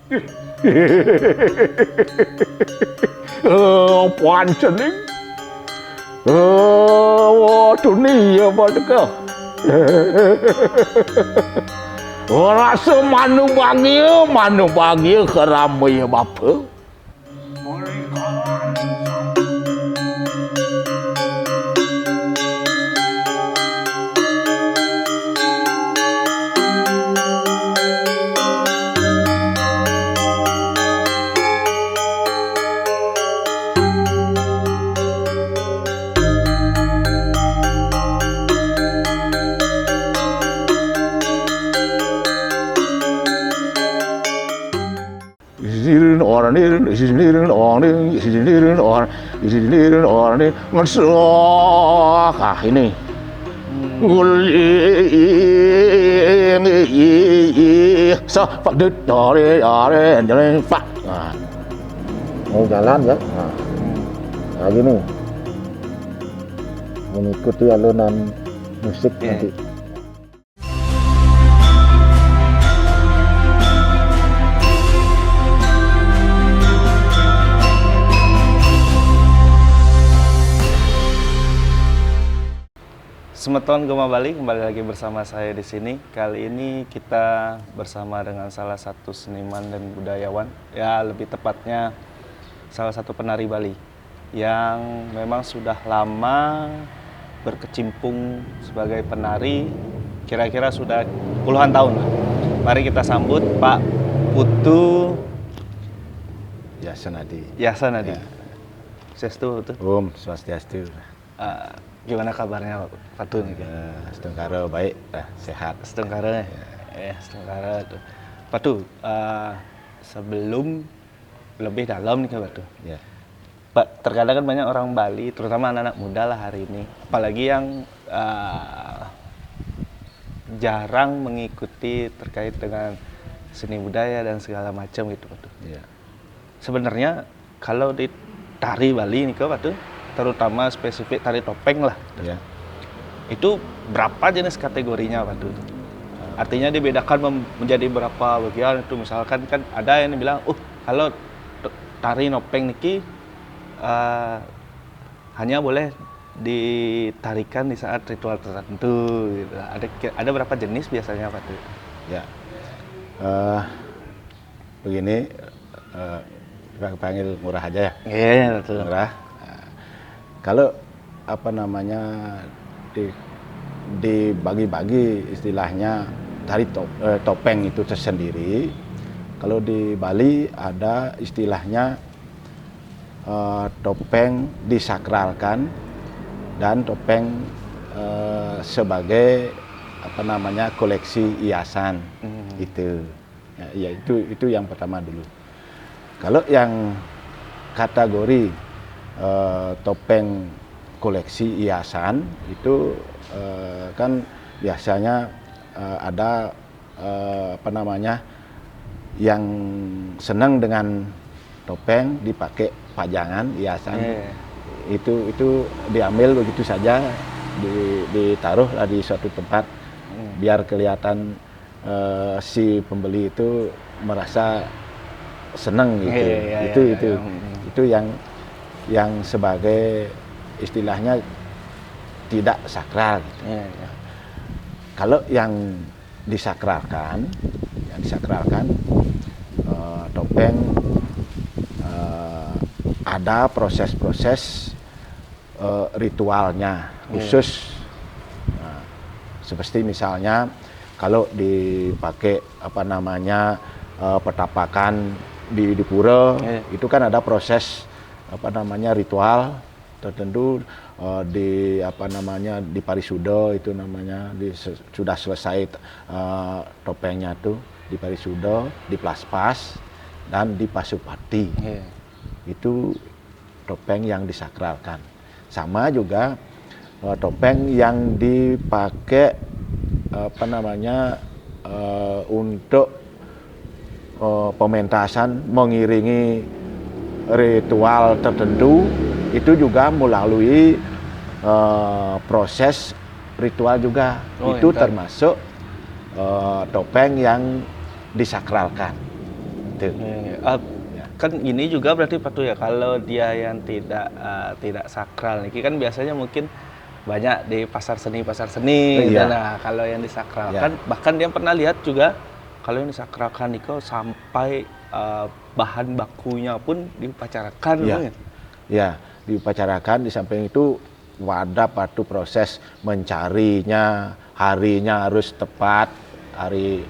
Pancen dunia badeka. Rasa manu bahagia keramai bapa. Ini mau jalan ya, nah gini mengikuti alunan musik nanti. Semeton Gema Bali, kembali lagi bersama saya di sini. Kali ini kita bersama dengan salah satu seniman dan budayawan, ya lebih tepatnya salah satu penari Bali yang memang sudah lama berkecimpung sebagai penari, kira-kira sudah puluhan tahun lah. Mari kita sambut Pak Putu Yasanadi. Yasanadi. Ya. Sestu tuh. Swastiastu. Gimana kabarnya Pak Putu? Setengkara baik, sehat. Setengkara setengkara tuh. Pak Putu, sebelum lebih dalam nih Pak Putu. Ya. Pak, terkadang kan banyak orang Bali, terutama anak-anak muda lah hari ini, apalagi yang jarang mengikuti terkait dengan seni budaya dan segala macam gitu Pak Putu. Ya. Sebenarnya kalau di tari Bali nih Pak Putu, terutama spesifik tari topeng lah. Ya. Itu berapa jenis kategorinya Pak Putu? Artinya dibedakan menjadi berapa bagian itu, misalkan kan ada yang bilang, kalau tari topeng niki hanya boleh ditarikan di saat ritual tertentu gitu. Ada berapa jenis biasanya Pak Putu? Ya. Begini, kita panggil murah aja ya. Iya, betul. Murah. Kalau apa namanya dibagi-bagi istilahnya tari topeng itu tersendiri. Kalau di Bali ada istilahnya topeng disakralkan dan topeng sebagai apa namanya koleksi hiasan. Itu ya, itu yang pertama dulu. Kalau yang kategori topeng koleksi hiasan itu kan biasanya ada apa namanya yang senang dengan topeng dipakai pajangan hiasan. Itu diambil begitu saja, ditaruh di suatu tempat biar kelihatan si pembeli itu merasa senang gitu. Itu yang sebagai istilahnya tidak sakral gitu. Kalau yang disakralkan topeng ada proses-proses ritualnya khusus. Seperti misalnya kalau dipakai apa namanya petapakan di pura, itu kan ada proses apa namanya ritual tertentu, di apa namanya di parisuda itu namanya sudah selesai topengnya tuh di parisuda, di plaspas dan di pasupati. Itu topeng yang disakralkan. Sama juga topeng yang dipakai apa namanya untuk pementasan mengiringi ritual tertentu, itu juga melalui proses ritual juga. Itu termasuk topeng yang disakralkan. gitu. Kan ini juga berarti Pak tuh ya, kalau dia yang tidak sakral ini kan biasanya mungkin banyak di pasar seni gitu. Iya. Nah kalau yang disakralkan bahkan dia pernah lihat juga kalau yang disakralkan itu sampai bahan bakunya pun diupacarakan. Iya. Bang, ya? Ya, diupacarakan. Di samping itu ada patu proses mencarinya, harinya harus tepat, hari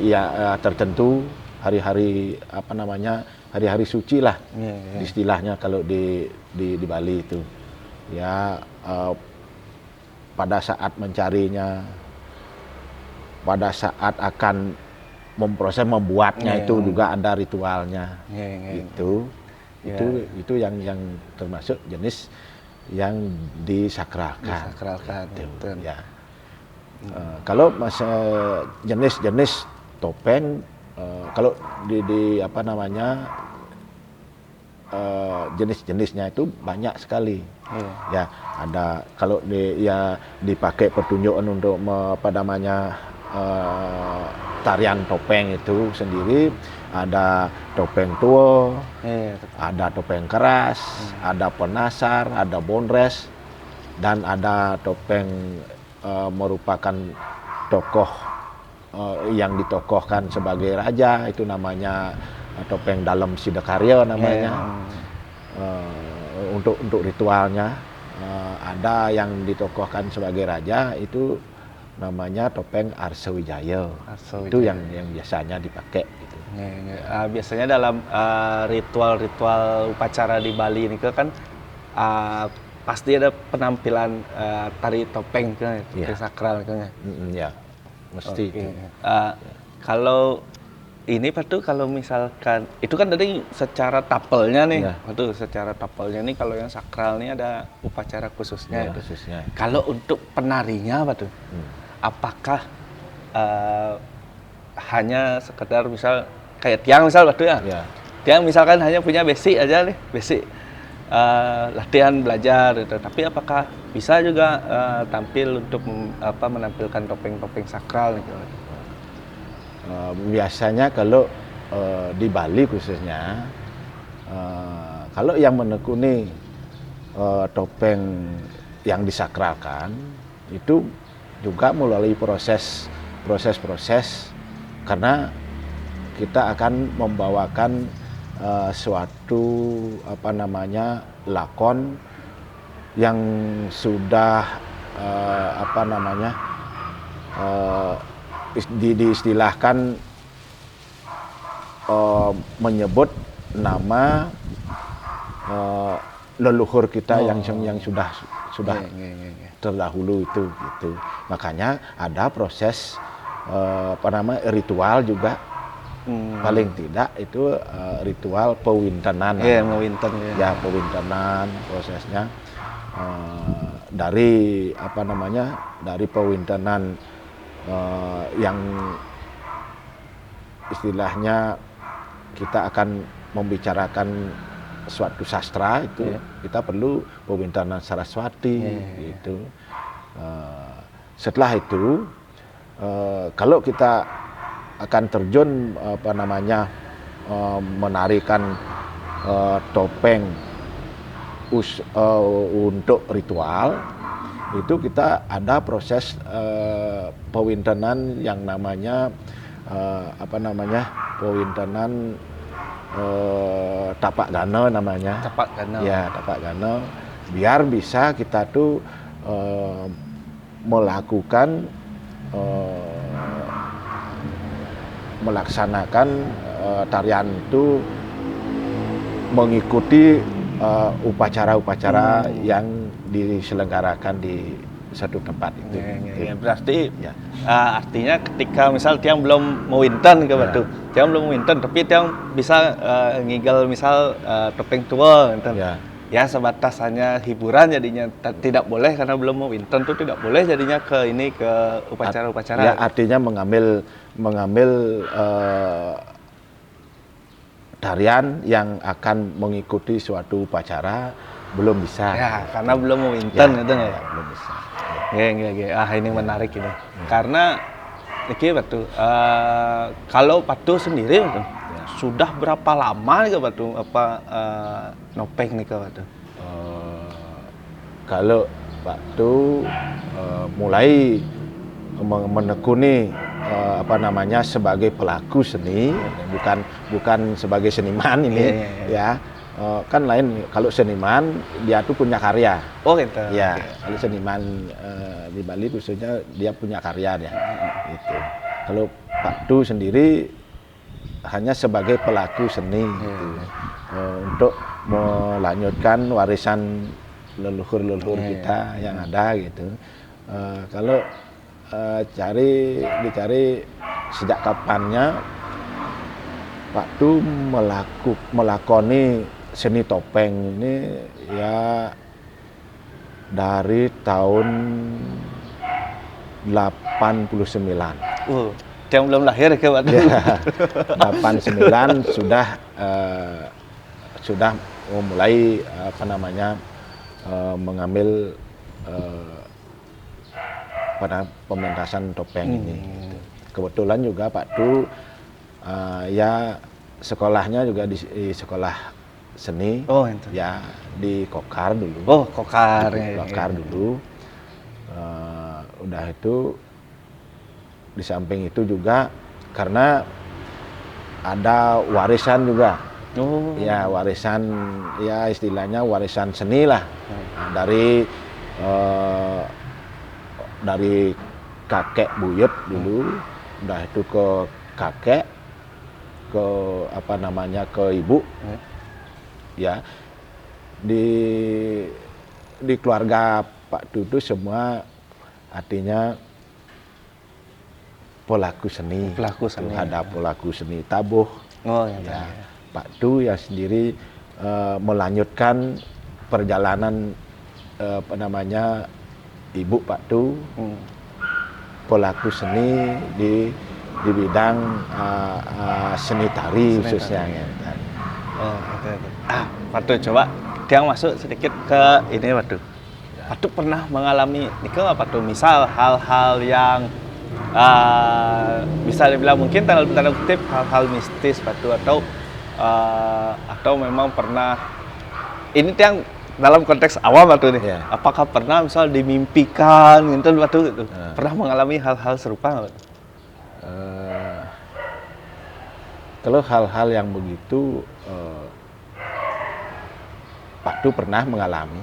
ya tertentu, hari-hari apa namanya, hari-hari suci lah, istilahnya kalau di Bali itu. Ya, pada saat mencarinya, pada saat akan membuatnya itu juga ada ritualnya, gitu. Itu yang termasuk jenis yang disakralkan. Gitu, ya. Kalau jenis-jenis topeng, kalau di apa namanya, jenis-jenisnya itu banyak sekali. Ya, ada kalau dipakai pertunjukan untuk apa namanya, tarian topeng itu sendiri, ada topeng tua, ada topeng keras, ada penasar, ada bonres, dan ada topeng merupakan tokoh yang ditokohkan sebagai raja, itu namanya topeng dalam Sidakarya namanya. Untuk ritualnya ada yang ditokohkan sebagai raja, itu namanya topeng Arsawijaya. Itu yang biasanya dipakai gitu. Biasanya dalam ritual-ritual upacara di Bali ini kan pasti ada penampilan tari topeng kan, tari sakral kan. Ya, mesti. Itu. Kalau ini Pak tuh, kalau misalkan itu kan tadi secara tapelnya nih, Pak tuh secara tapelnya nih, kalau yang sakral nih ada upacara khususnya. Khususnya. Kalau untuk penarinya Pak tuh, apakah hanya sekedar misal kayak tiang misal Pak tuh ya? Tiang misalkan hanya punya basic aja nih, basic latihan belajar gitu. Tapi apakah bisa juga tampil untuk menampilkan topeng-topeng sakral gitu? Biasanya kalau di Bali khususnya, kalau yang menekuni topeng yang disakralkan itu juga melalui proses, karena kita akan membawakan suatu apa namanya, lakon yang sudah apa namanya, diistilahkan menyebut nama leluhur kita yang sudah terdahulu itu gitu. Makanya ada proses apa namanya, ritual juga. Paling tidak itu ritual pewintenan. Pewintenan prosesnya dari apa namanya, dari pewintenan yang istilahnya kita akan membicarakan suatu sastra itu, kita perlu pewintenan Saraswati gitu. Setelah itu kalau kita akan terjun apa namanya, menarikan topeng untuk ritual, itu kita ada proses pewintenan yang namanya apa namanya, pewintenan tapak gana namanya. Tapak gana, biar bisa kita tuh melaksanakan tarian itu mengikuti upacara-upacara yang diselenggarakan di satu tempat itu. Berarti artinya ketika misal tiang belum mewinten ke Batu, tiang belum mewinten, tapi tiang bisa ngigel misal topeng tua, ya sebatas hanya hiburan jadinya, tidak boleh karena belum mewinten tuh, tidak boleh jadinya ke upacara-upacara. Ya, artinya mengambil tarian yang akan mengikuti suatu upacara belum bisa. Ya, karena belum mewinten gitu ya. Belum bisa. Ini menarik ini. Karena Oke, Batu. Kalau Batu sendiri, Batu, sudah berapa lama nih Batu nopeng nih Batu? Kalau Batu mulai menekuni sebagai pelaku seni, bukan sebagai seniman ini, ya. Kan lain, kalau seniman dia tuh punya karya. Oh gitu. Ya, kalau seniman di Bali khususnya dia punya karya ya. Gitu. Kalau Pak Du sendiri hanya sebagai pelaku seni gitu. Untuk melanjutkan warisan leluhur kita yang ada gitu. Kalau dicari sejak kapannya Pak Du melakoni seni topeng ini ya dari tahun 89. Yang belum lahir ke Pak Du. Ya, 89 sudah mulai mengambil pada pementasan topeng ini. Gitu. Kebetulan juga Pak Du ya sekolahnya juga di sekolah seni. Oh, itu. Ya di Kokar dulu. Oh, Kokar. Kokar dulu. Udah itu di samping itu juga karena ada warisan juga. Oh. Ya warisan, ya istilahnya warisan seni lah. Nah, dari kakek buyut dulu, udah itu ke kakek, ke ibu, ya di keluarga Pak Dudu semua artinya pelaku seni. Ada pelaku seni tabuh. Oh ya. Pak Du yang sendiri melanjutkan perjalanan ibu Pak Du pelaku seni di bidang seni tari khususnya. Oh, Pak Du, coba dia masuk sedikit ke ini Pak Du. Pak Du pernah mengalami nggak Pak Du, misal hal-hal yang bisa dibilang mungkin tanda kutip hal-hal mistis Pak Du, atau memang pernah ini yang dalam konteks awam Pak Du nih. Yeah. Apakah pernah misal dimimpikan gitu Pak Du gitu? Pernah mengalami hal-hal serupa nggak Pak Du? Kalau hal-hal yang begitu Pak Du pernah mengalami.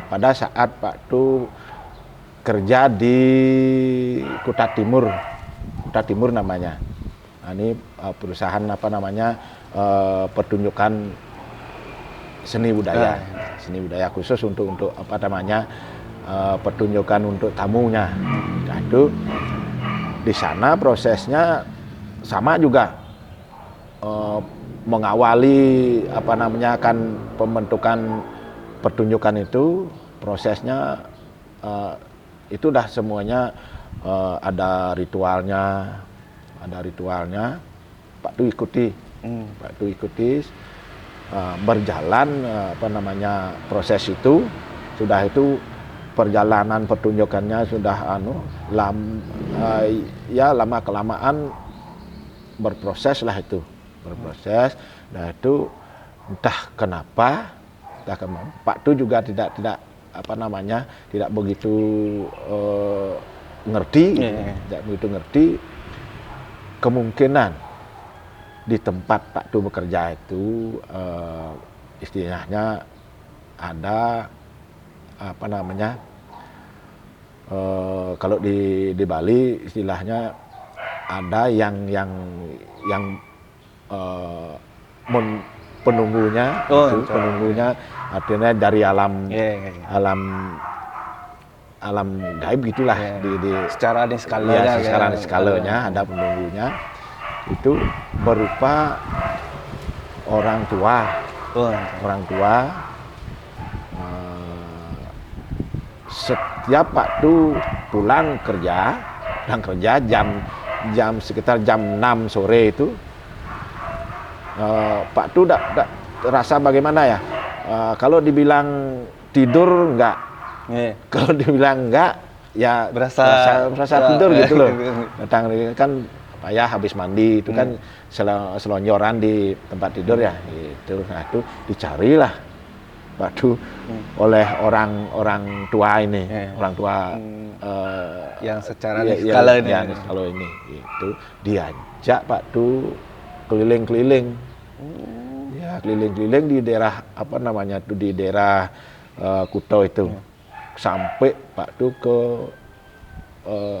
Pada saat Pak Du kerja di Kuta Timur namanya. Nah, ini perusahaan pertunjukan seni budaya khusus untuk pertunjukan untuk tamunya. Nah, itu di sana prosesnya sama juga. Mengawali pembentukan pertunjukan itu prosesnya itu dah semuanya ada ritualnya Pak Du ikuti berjalan proses itu. Sudah itu perjalanan pertunjukannya sudah lama kelamaan berproses. Nah itu entah kenapa Pak Du juga tidak begitu ngerti. Tidak begitu ngerti kemungkinan di tempat Pak Du bekerja itu istilahnya ada kalau di Bali istilahnya ada yang penunggunya, penunggunya artinya dari alam gaib gitulah. Secara skalanya ada penunggunya itu berupa orang tua. Setiap Pak Du pulang kerja sekitar jam 6 sore itu Pak Du rasa bagaimana ya, kalau dibilang tidur enggak, kalau dibilang enggak ya Berasa tidur gitu loh. Datang kan payah habis mandi itu kan selonjoran di tempat tidur ya itu. Nah itu dicarilah Pak Du oleh orang tua ini, orang tua yang secara skala ini. Ya, kalau ini itu diajak Pak Du keliling-keliling. Ya, keliling-keliling di daerah apa namanya tuh di daerah Kuto itu. Sampai Pak Du ke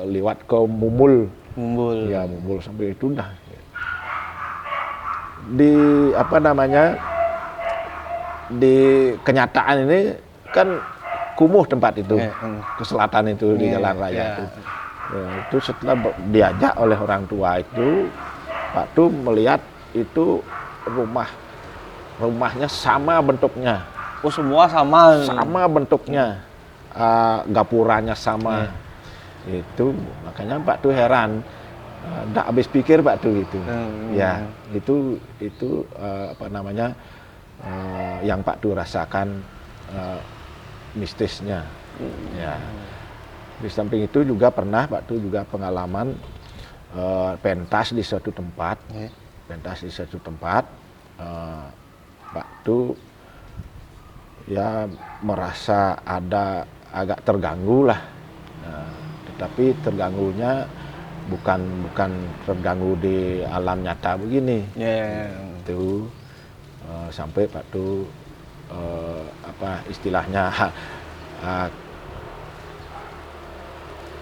lewat ke Mumul. Ya, Mumul sampai itu dah. Di apa namanya? Di kenyataan ini kan kumuh tempat itu. Ke selatan itu di jalan raya itu. Ya, itu setelah diajak oleh orang tua itu, Pak Du melihat itu rumahnya sama bentuknya. Oh, semua sama. Sama bentuknya. Gapuranya sama. Itu makanya Pak Du heran. Nggak habis pikir Pak Du itu. Ya, itu apa namanya? Yang Pak Du rasakan mistisnya. Ya. Di samping itu juga pernah Pak Du juga pengalaman pentas di suatu tempat. Pentas di suatu tempat. Pak Du ya merasa ada agak terganggu lah, tetapi terganggunya bukan terganggu di alam nyata begini. Itu sampai Pak Du apa istilahnya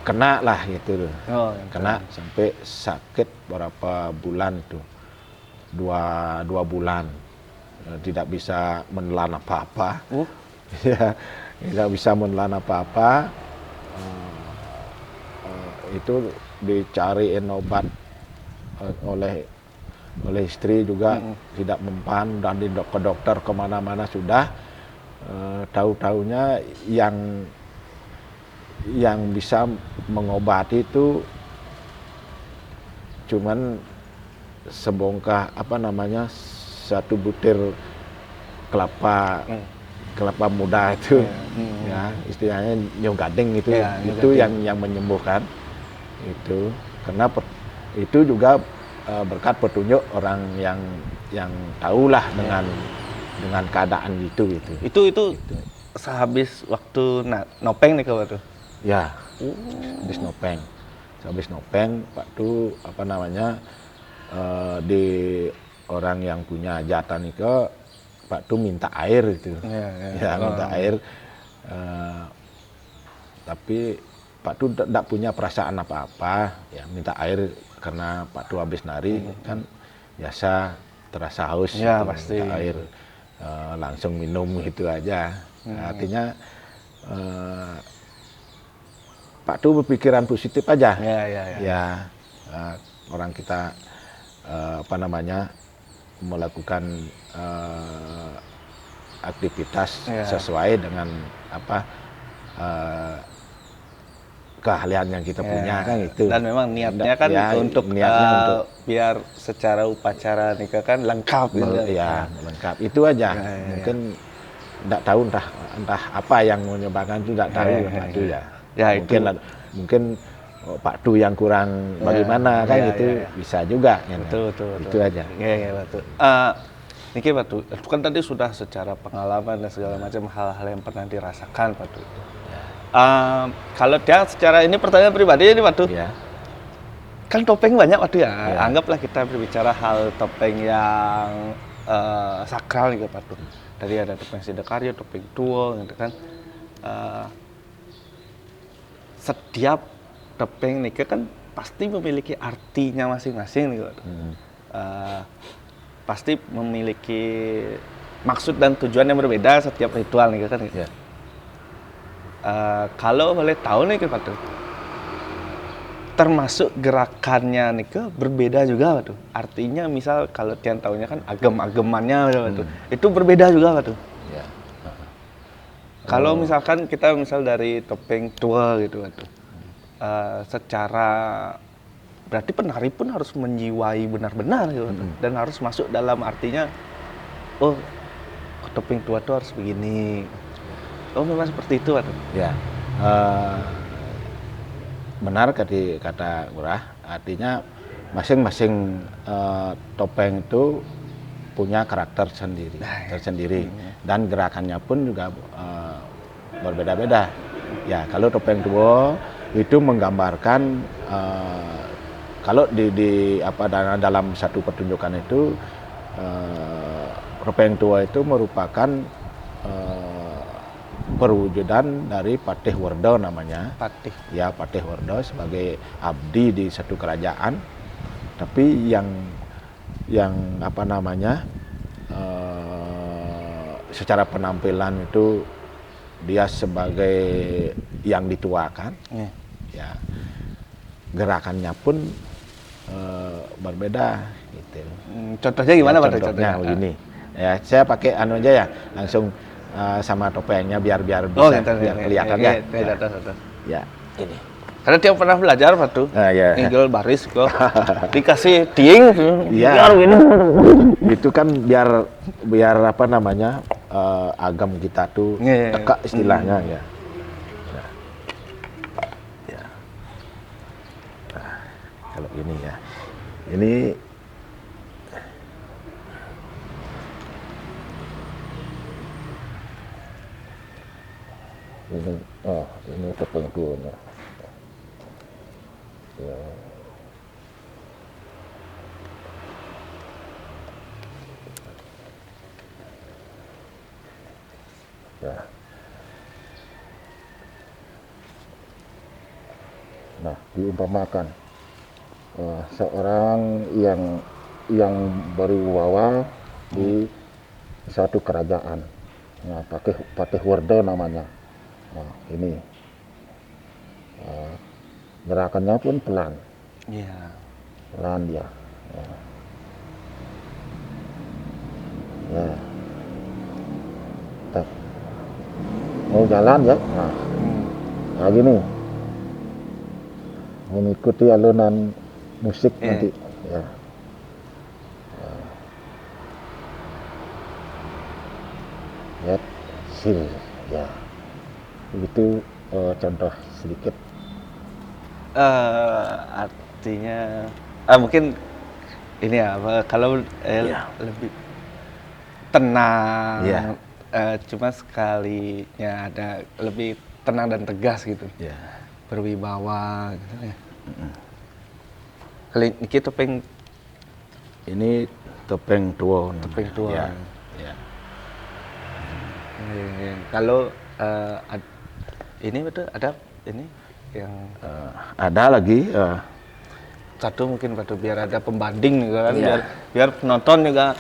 kena lah gitu, kena sampai sakit berapa bulan tuh, dua bulan. Tidak bisa menelan apa-apa, ya, tidak bisa menelan apa-apa. Itu dicariin obat oleh istri juga tidak mempan, dan ke dokter kemana-mana sudah. Tahu-taunya yang bisa mengobati itu cuman sebongkah apa namanya, satu butir kelapa muda itu, ya istilahnya nyogading itu, itu yang menyembuhkan itu, karena itu juga berkat petunjuk orang yang tahulah dengan keadaan itu gitu. Itu sehabis waktu nopeng nih kalau tuh. Ya, habis nopeng. Habis nopeng Pak Du apa namanya di orang yang punya hajatan itu Pak Du minta air itu, minta air, tapi Pak Du tidak punya perasaan apa-apa, ya minta air karena Pak Du habis nari kan biasa terasa haus, pasti minta air, langsung minum gitu aja. Artinya Pak Du berpikiran positif aja, orang kita apa namanya melakukan aktivitas sesuai dengan apa keahlian yang kita punya kan itu. Dan memang niatnya kan untuk biar secara upacara nikah kan lengkap gitu. Ya, lengkap. Itu aja. Mungkin tidak tahu entah apa yang menyebabkan itu, tidak tahu Pak Du ya. Mungkin Pak Du yang kurang bagaimana kan itu bisa juga. Betul. Itu aja. Betul. Niki Pak Du, itu kan tadi sudah secara pengalaman dan segala macam hal-hal yang pernah dirasakan Pak Du. Kalau dia secara ini pertanyaan pribadi ini Pak Du. Kan topeng banyak Pak Du ya. Anggaplah kita berbicara hal topeng yang sakral gitu Pak Du. Tadi ada topeng Sidakarya, topeng Tua gitu kan. Setiap topeng nikah kan pasti memiliki artinya masing-masing gitu. Pasti memiliki maksud dan tujuan yang berbeda setiap ritual nih kan. Kalau boleh tahu nih Pak Du, termasuk gerakannya nih berbeda juga Pak Du. Artinya misal kalau tian tahunya kan agem-agemannya Pak Du, itu berbeda juga Pak Du. Kalau misalkan kita dari topeng Tua gitu Pak Du, secara berarti penari pun harus menjiwai benar-benar gitu, dan harus masuk dalam artinya, oh topeng Tua itu harus begini. Oh memang seperti itu Pak. benar kata Ngurah, artinya masing-masing topeng itu punya karakter tersendiri dan gerakannya pun juga berbeda-beda. Ya, kalau topeng Tuo itu menggambarkan kalau dalam satu pertunjukan itu topeng Tuo itu merupakan perwujudan dari Patih Werdo namanya. Patih. Ya, Patih Werdo sebagai abdi di satu kerajaan. Tapi yang secara penampilan itu dia sebagai yang dituakan. Ya, gerakannya pun berbeda gitu. Contohnya gimana Pak? Contohnya begini. Ya, saya pakai anu aja ya, langsung sama topengnya biar bisa kelihatan ya. Ya, ini. Karena dia pernah belajar Pak tuh. Ya. Nginggil baris kok. Dikasih ding. Iya. Itu kan biar agam kita tuh teka istilahnya ya. Nah, kalau ini ya. Ini ini topeng Tuonya. Ya. Ya. Nah, diumpamakan seorang yang berwibawa di satu kerajaan. Nah, Patih Werdo namanya. Nah, ini gerakannya pun pelan. Iya. Pelan dia. Ya. Tak. Mau jalan ya. Nah gini. Mengikuti alunan musik nanti. Ya. Ya. Sil. Ya. Begitu contoh sedikit. Artinya mungkin ini ya, kalau lebih tenang, cuma sekalinya ada lebih tenang dan tegas gitu, berwibawa gitu ya. Kali ini topeng ini topeng Tuo. Topeng Tuo. Ya. Kalau ini betul ada ini yang ada lagi satu mungkin Pak, biar ada pembanding juga kan, biar penonton juga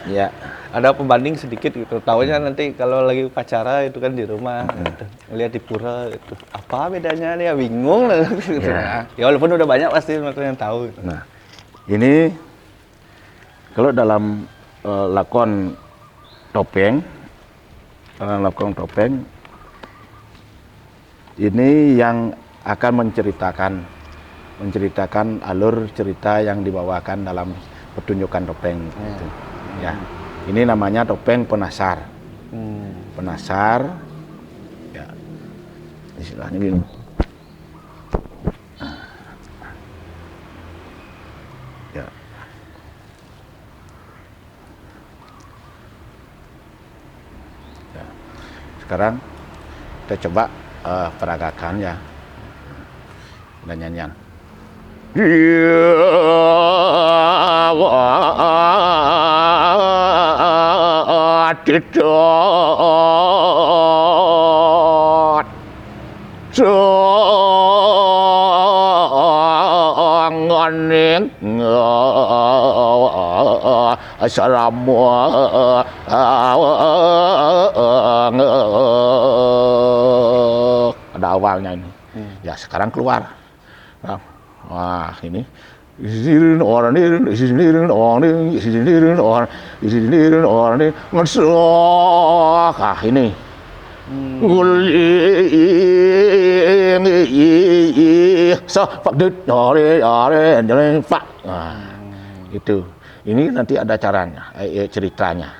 ada pembanding sedikit gitu. Tahunya nanti kalau lagi upacara itu kan di rumah gitu. Lihat di pura itu apa bedanya nih, ya bingung gitu. Ya walaupun udah banyak pasti yang tahu gitu. Nah, ini kalau dalam lakon topeng ini yang akan menceritakan alur cerita yang dibawakan dalam pertunjukan topeng gitu. Ya. Ini namanya topeng penasar. Penasar. Ya. Istilahnya gini. Ya. Ya. Sekarang kita coba peragakan ya. Dan nyanyian. Ada awalnya ini. Ya, sekarang keluar. Wah, ini. Ah, ini. Itu. Ini nanti ada caranya, ceritanya.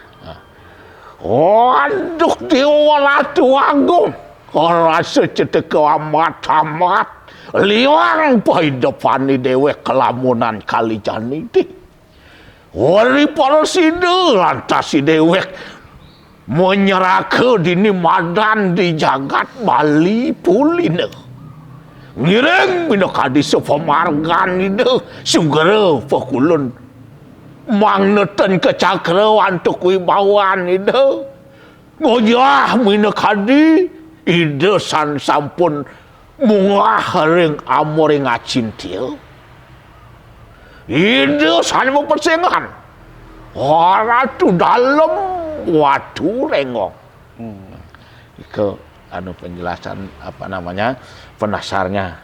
Waduh, Dewa Ratu Agung. ora secedek amat-amat liwang pahidepani dewek kelamunan Kalijani di. Wari para sida lantas si dewek menyerake dini madan di jagat Bali pulina. Ngireng bina kadi sepamargan ide sugera pakulun mangneten kecakrawan tuk wibawan ide ngojah bina kadi ide san sampun mungah ring amor ngacintil ide san mempersengan ora tu dalam watu rengong ke anu penjelasan apa namanya penasarnya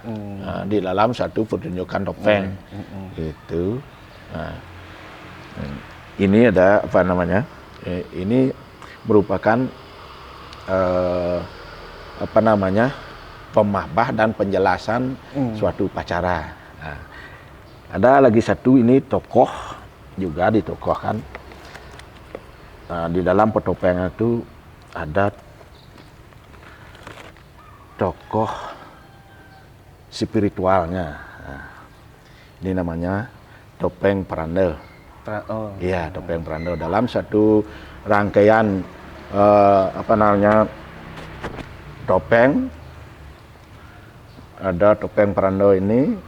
di dalam satu pertunjukan topeng itu. Nah, ini ada apa namanya? Ini merupakan apa namanya pemahbah dan penjelasan suatu upacara. Nah, ada lagi satu ini tokoh juga ditokohkan. Di dalam petopengan itu ada tokoh spiritualnya. Nah, ini namanya topeng Pranda. Iya, topeng Pranda. Dalam satu rangkaian apa namanya topeng, ada topeng Pranda ini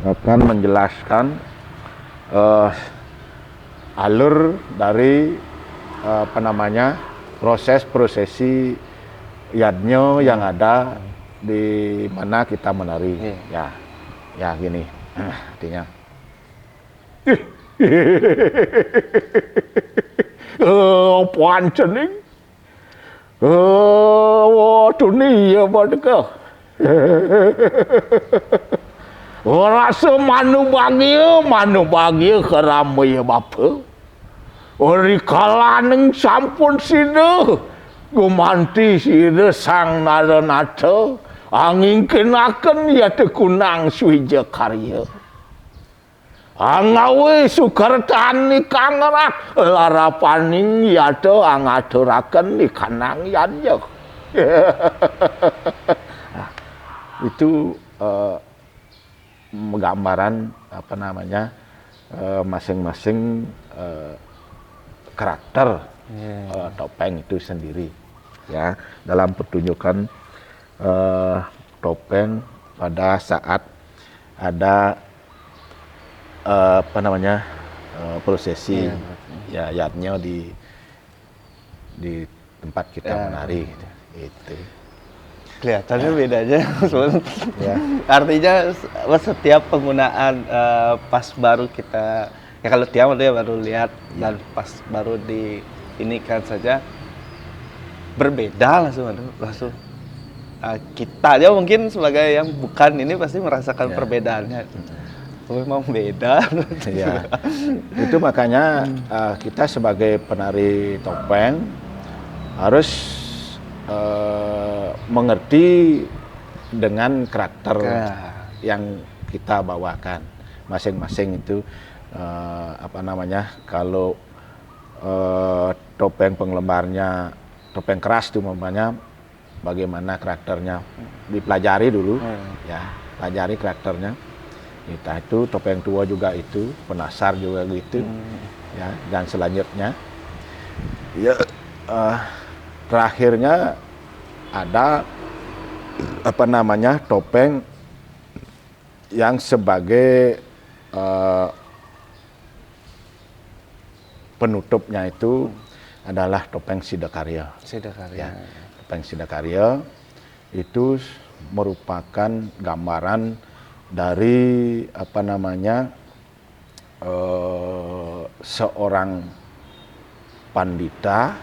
akan menjelaskan alur dari apa namanya proses prosesi yadnya yang ada di mana kita menari. Ya gini artinya pancening waduh nih ya badeka rasa manu bahagia keramai bapa ori kalaneng sampun sida gumanti sida sang naranata angin kenaken ya tekunang suija karya angawe sukertani kangerak larapaning yado angaturaken di kanang yadya. Itu gambaran apa namanya masing-masing karakter topeng itu sendiri ya dalam pertunjukan topeng pada saat ada apa namanya prosesi ya yadnya di tempat kita menari gitu. Itu kelihatannya bedanya ya. Artinya setiap penggunaan pas baru kita ya kalau Tiam itu ya baru lihat dan pas baru di ini kan saja berbeda langsung kita aja mungkin sebagai yang bukan ini pasti merasakan perbedaannya. Memang beda. Ya. Itu makanya kita sebagai penari topeng harus mengerti dengan karakter yang kita bawakan masing-masing itu apa namanya kalau topeng penglembarnya topeng keras itu umpamanya bagaimana karakternya dipelajari dulu ya pelajari karakternya kita itu topeng tua juga itu penasar juga gitu ya dan selanjutnya ya terakhirnya ada apa namanya topeng yang sebagai penutupnya itu adalah topeng Sidakarya. Ya, topeng Sidakarya itu merupakan gambaran dari apa namanya seorang pandita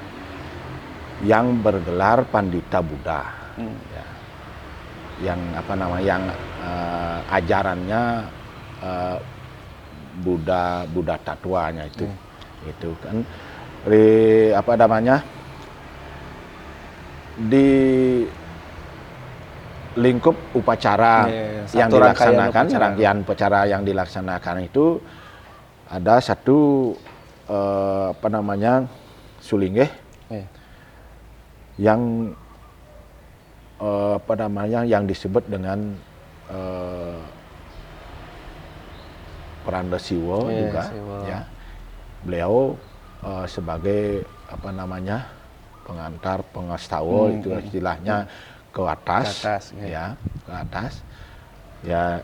yang bergelar pandita Buddha, ya. Yang apa namanya, yang ajarannya Buddha tatuanya itu kan apa namanya di lingkup upacara yang dilaksanakan, rangkaian upacara yang dilaksanakan itu ada satu apa namanya Sulinggeh yang apa namanya yang disebut dengan Pranda Siwo juga Siwo. ya. Beliau sebagai apa namanya pengantar pengastawa itu istilahnya ke atas, ya ke atas ya.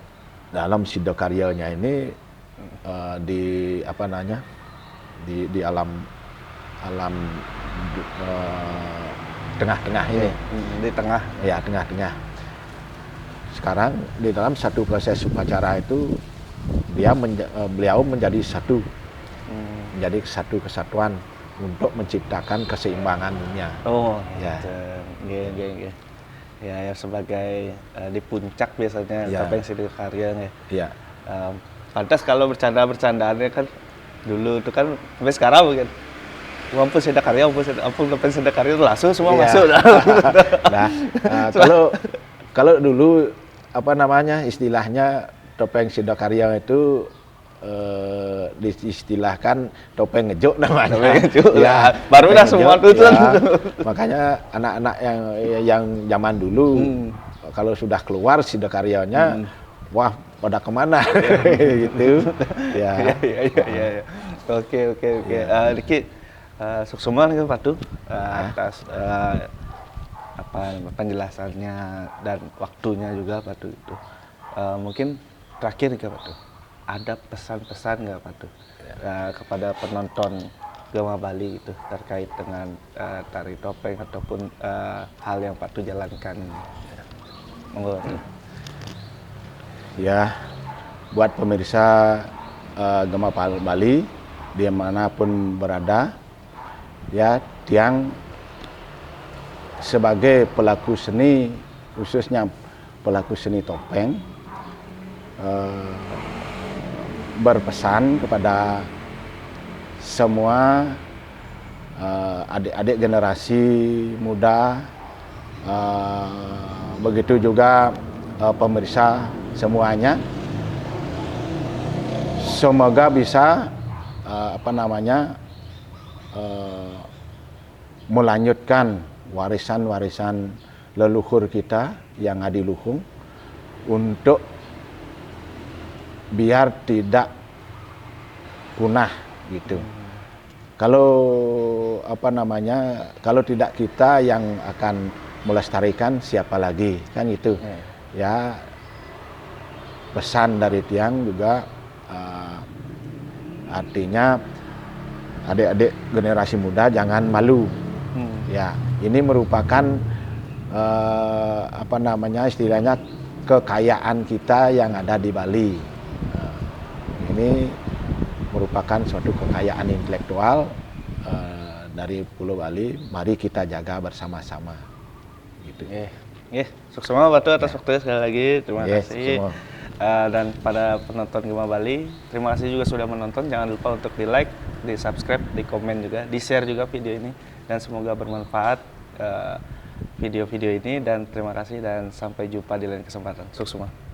Dalam Siddhakaryanya ini di apa namanya di alam tengah-tengah ini, di tengah ya tengah-tengah. Sekarang di dalam satu proses upacara itu beliau menjadi satu, menjadi satu kesatuan untuk menciptakan keseimbangannya. Oh ya. Gitu. Ya sebagai di puncak biasanya Ya. Topeng Siddhakarya ya. Ya. Pantas kalau bercandaannya kan dulu itu kan sampai sekarang mungkin ampun Siddhakarya, ampun Topeng Siddhakarya itu langsung semua Iya. masuk. Nah, kalau dulu apa namanya istilahnya Topeng Siddhakarya itu diistilahkan topeng ngejuk namanya. Topeng ngejuk. Ya, Baru dah topeng semua ngejuk, tuh. ya. Makanya anak-anak yang zaman dulu kalau sudah keluar Siddhakaryanya, wah pada kemana gitu. Ya. Iya. Oke. Diki sukses nih Patu atas apa penjelasannya dan waktunya juga Patu itu. Mungkin terakhir nih Patu, ada pesan-pesan nggak Patu kepada penonton Gema Bali itu terkait dengan tari topeng ataupun hal yang Patu jalankan? Monggo. Ya, buat pemirsa Gema Bali dimanapun berada, ya Tiang sebagai pelaku seni, khususnya pelaku seni topeng, berpesan kepada semua adik-adik generasi muda, begitu juga pemirsa semuanya, semoga bisa apa namanya melanjutkan warisan-warisan leluhur kita yang adiluhung untuk biar tidak punah gitu. Kalau apa namanya, kalau tidak kita yang akan melestarikan, siapa lagi, kan itu. Ya, pesan dari Tiang juga artinya adik-adik generasi muda jangan malu. Ya, ini merupakan apa namanya istilahnya kekayaan kita yang ada di Bali. Ini merupakan suatu kekayaan intelektual dari Pulau Bali. Mari kita jaga bersama-sama. Gitu. Sukses banget Batu atas waktunya sekali lagi. Terima kasih. Dan pada penonton Gema Bali, terima kasih juga sudah menonton. Jangan lupa untuk di like, di subscribe, di komen juga, di share juga video ini. Dan semoga bermanfaat video-video ini. Dan terima kasih dan sampai jumpa di lain kesempatan. Sukses semua.